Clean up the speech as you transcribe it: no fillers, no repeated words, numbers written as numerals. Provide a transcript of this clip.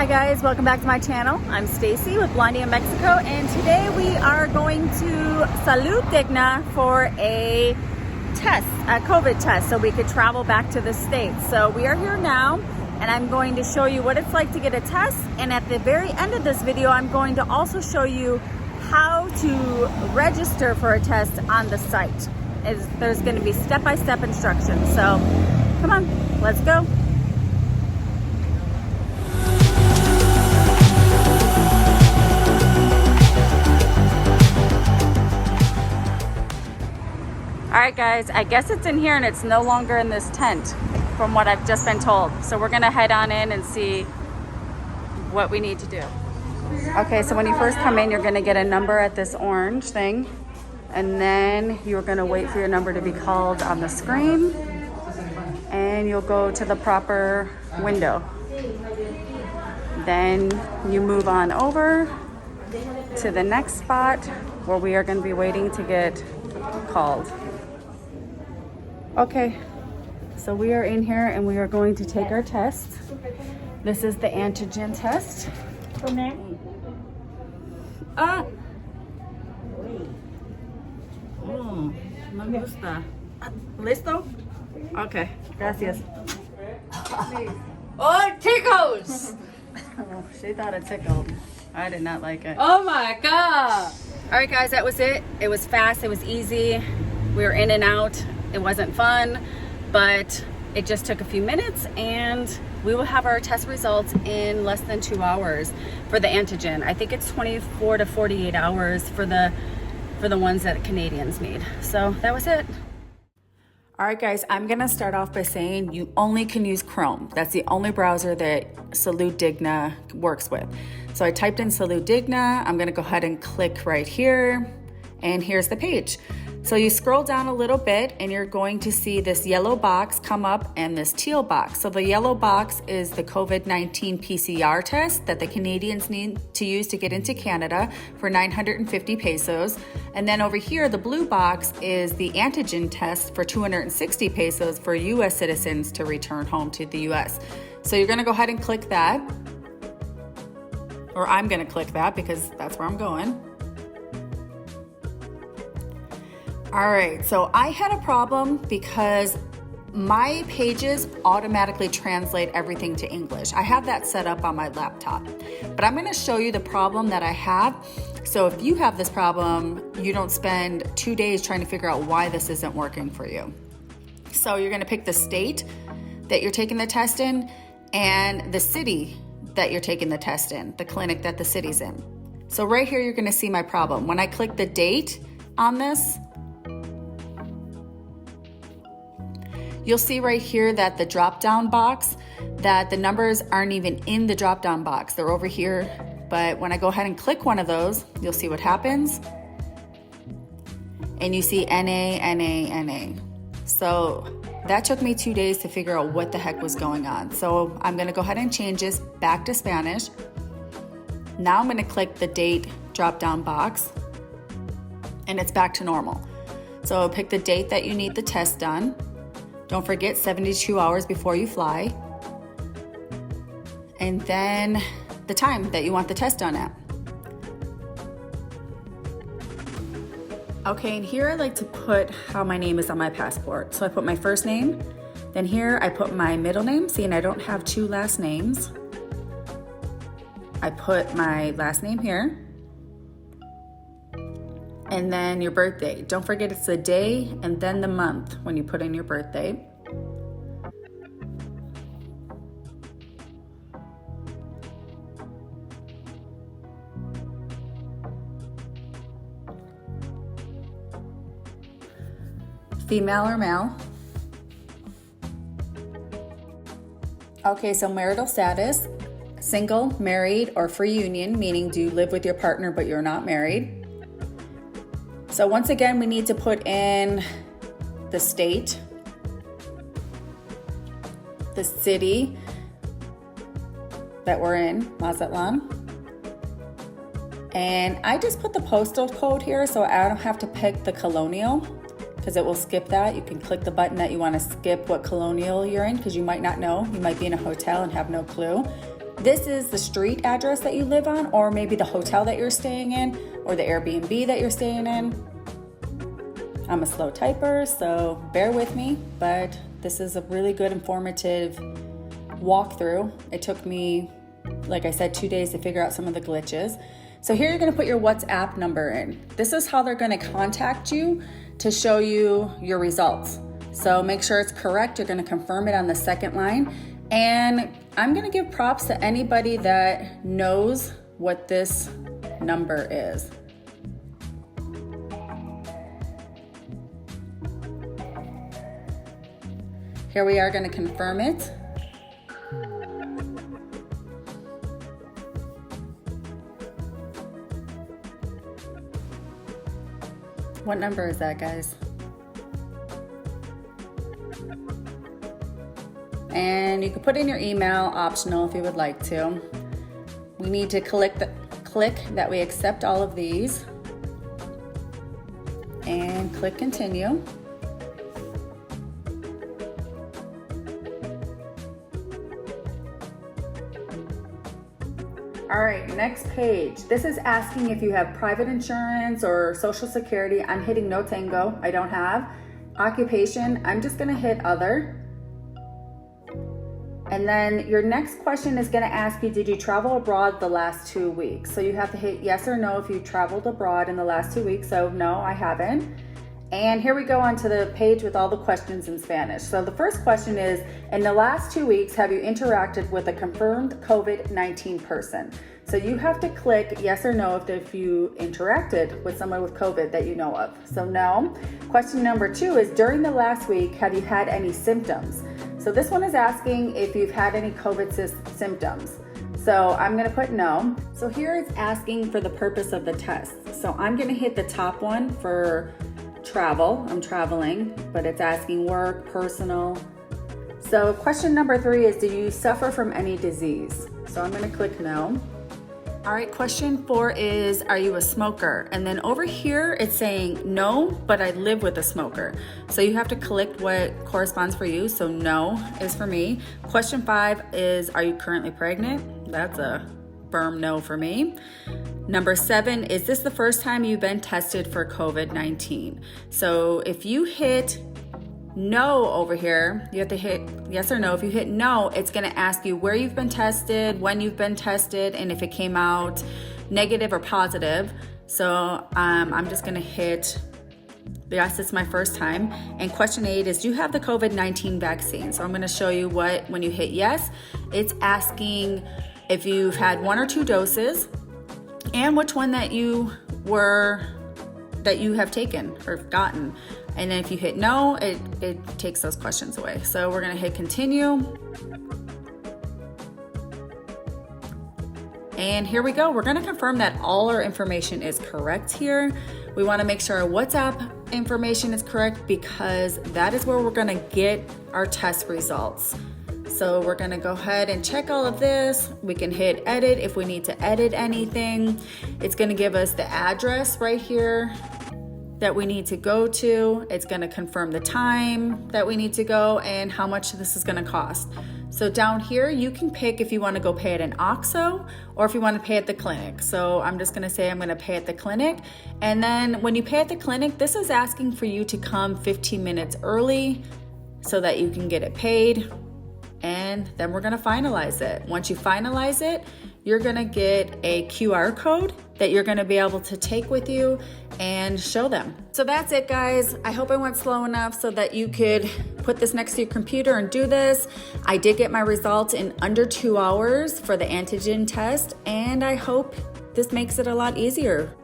Hi guys, welcome back to my channel. I'm Stacy with Blondie in Mexico, and today we are going to Salud Digna for a test, a COVID test, so we could travel back to the States. So we are here now, and I'm going to show you what it's like to get a test, and at the very end of this video, I'm going to also show you how to register for a test on the site. There's going to be step-by-step instructions, so come on, let's go. All right guys, I guess it's in here and it's no longer in this tent from what I've just been told. So we're gonna head on in and see what we need to do. Okay, so when you first come in, you're gonna get a number at this orange thing, and then you're gonna wait for your number to be called on the screen, and you'll go to the proper window. Then you move on over to the next spot where we are gonna be waiting to get called. Okay, so we are in here and we are going to take our test. This is the antigen test. Me gusta. ¿Listo? Okay, gracias. Oh, it tickles! Oh, she thought it tickled. I did not like it. Oh my God! All right guys, that was it. It was fast, it was easy. We were in and out. It wasn't fun, but it just took a few minutes, and we will have our test results in less than 2 hours for the antigen. I think it's 24 to 48 hours for the ones that Canadians need. So that was it. All right guys, I'm gonna start off by saying you only can use Chrome. That's the only browser that Salud Digna works with. So I typed in Salud Digna. I'm gonna go ahead and click right here, and here's the page. So you scroll down a little bit and you're going to see this yellow box come up and this teal box. So the yellow box is the COVID-19 PCR test that the Canadians need to use to get into Canada for 950 pesos. And then over here, the blue box is the antigen test for 260 pesos for US citizens to return home to the US. So you're gonna go ahead and click that, or I'm gonna click that because that's where I'm going. All right, so I had a problem because my pages automatically translate everything to English. I have that set up on my laptop, but I'm gonna show you the problem that I have. So if you have this problem, you don't spend 2 days trying to figure out why this isn't working for you. So you're gonna pick the state that you're taking the test in and the city that you're taking the test in, the clinic that the city's in. So right here, you're gonna see my problem. When I click the date on this, you'll see right here that the drop-down box, that the numbers aren't even in the drop-down box. They're over here, but when I go ahead and click one of those, you'll see what happens. And you see NA, NA, NA. So that took me 2 days to figure out what the heck was going on. So I'm gonna go ahead and change this back to Spanish. Now I'm gonna click the date drop-down box, and it's back to normal. So pick the date that you need the test done. Don't forget 72 hours before you fly. And then the time that you want the test done at. Okay, and here I like to put how my name is on my passport. So I put my first name, then here I put my middle name, seeing I don't have 2 last names. I put my last name here. And then your birthday. Don't forget it's the day and then the month when you put in your birthday. Female or male. Okay, so marital status, single, married, or free union, meaning do you live with your partner but you're not married. So once again, we need to put in the state, the city that we're in, Mazatlan. And I just put the postal code here so I don't have to pick the colonial, because it will skip that. You can click the button that you want to skip what colonial you're in, because you might not know. You might be in a hotel and have no clue. This is the street address that you live on, or maybe the hotel that you're staying in, or the Airbnb that you're staying in. I'm a slow typer, so bear with me, but this is a really good informative walkthrough. It took me, like I said, 2 days to figure out some of the glitches. So here you're gonna put your WhatsApp number in. This is how they're gonna contact you to show you your results. So make sure it's correct. You're gonna confirm it on the second line. And I'm gonna give props to anybody that knows what this number is. Here we are gonna confirm it. What number is that, guys? And you can put in your email, optional if you would like to. We need to click that we accept all of these and click continue. All right, next page. This is asking if you have private insurance or Social Security. I'm hitting no tango, I don't have. Occupation, I'm just gonna hit other. And then your next question is gonna ask you, did you travel abroad the last 2 weeks? So you have to hit yes or no if you traveled abroad in the last 2 weeks. So no, I haven't. And here we go onto the page with all the questions in Spanish. So the first question is, in the last 2 weeks, have you interacted with a confirmed COVID-19 person? So you have to click yes or no if you interacted with someone with COVID that you know of. So no. Question number 2 is, during the last week, have you had any symptoms? So this one is asking if you've had any COVID symptoms. So I'm gonna put no. So here it's asking for the purpose of the test. So I'm gonna hit the top one for travel. I'm traveling, but it's asking work, personal. So question number 3 is, do you suffer from any disease? So I'm gonna click no. All right, question 4 is, are you a smoker? And then over here, it's saying no, but I live with a smoker. So you have to click what corresponds for you. So no is for me. Question 5 is, are you currently pregnant? That's a firm no for me. Number 7, is this the first time you've been tested for COVID-19? So if you hit no over here, you have to hit yes or no. If you hit no, it's gonna ask you where you've been tested, when you've been tested, and if it came out negative or positive. So I'm just gonna hit yes, it's my first time. And question 8 is, do you have the COVID-19 vaccine? So I'm gonna show you when you hit yes, it's asking if you've had 1 or 2 doses and which one that you have taken or gotten. And then if you hit no, it takes those questions away. So we're gonna hit continue. And here we go. We're gonna confirm that all our information is correct here. We wanna make sure our WhatsApp information is correct because that is where we're gonna get our test results. So we're gonna go ahead and check all of this. We can hit edit if we need to edit anything. It's gonna give us the address right here that we need to go to. It's gonna confirm the time that we need to go and how much this is gonna cost. So down here, you can pick if you wanna go pay at an OXXO or if you wanna pay at the clinic. So I'm just gonna say I'm gonna pay at the clinic. And then when you pay at the clinic, this is asking for you to come 15 minutes early so that you can get it paid. And then we're gonna finalize it. Once you finalize it, you're gonna get a QR code that you're gonna be able to take with you and show them. So that's it, guys. I hope I went slow enough so that you could put this next to your computer and do this. I did get my results in under 2 hours for the antigen test, and I hope this makes it a lot easier.